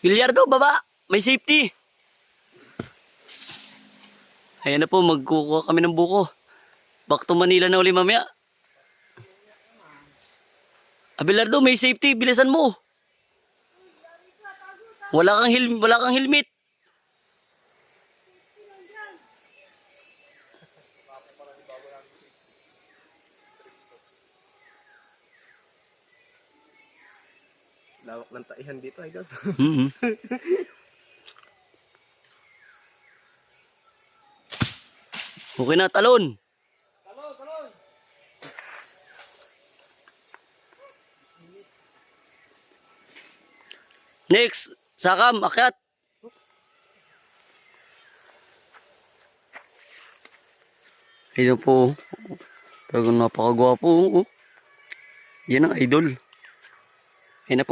Bilyardo, baba. May safety. Ayan na po, magkukuha kami ng buko. Back to Manila na uli mamaya. Bilyardo, may safety. Bilisan mo. Wala kang helmet. Lawak ng taihan dito, idol. Okay na, talon. Talon! Next, sakam, akyat. Ayun po. Talagang napakagwapo. Yan ang idol. Ayun na po.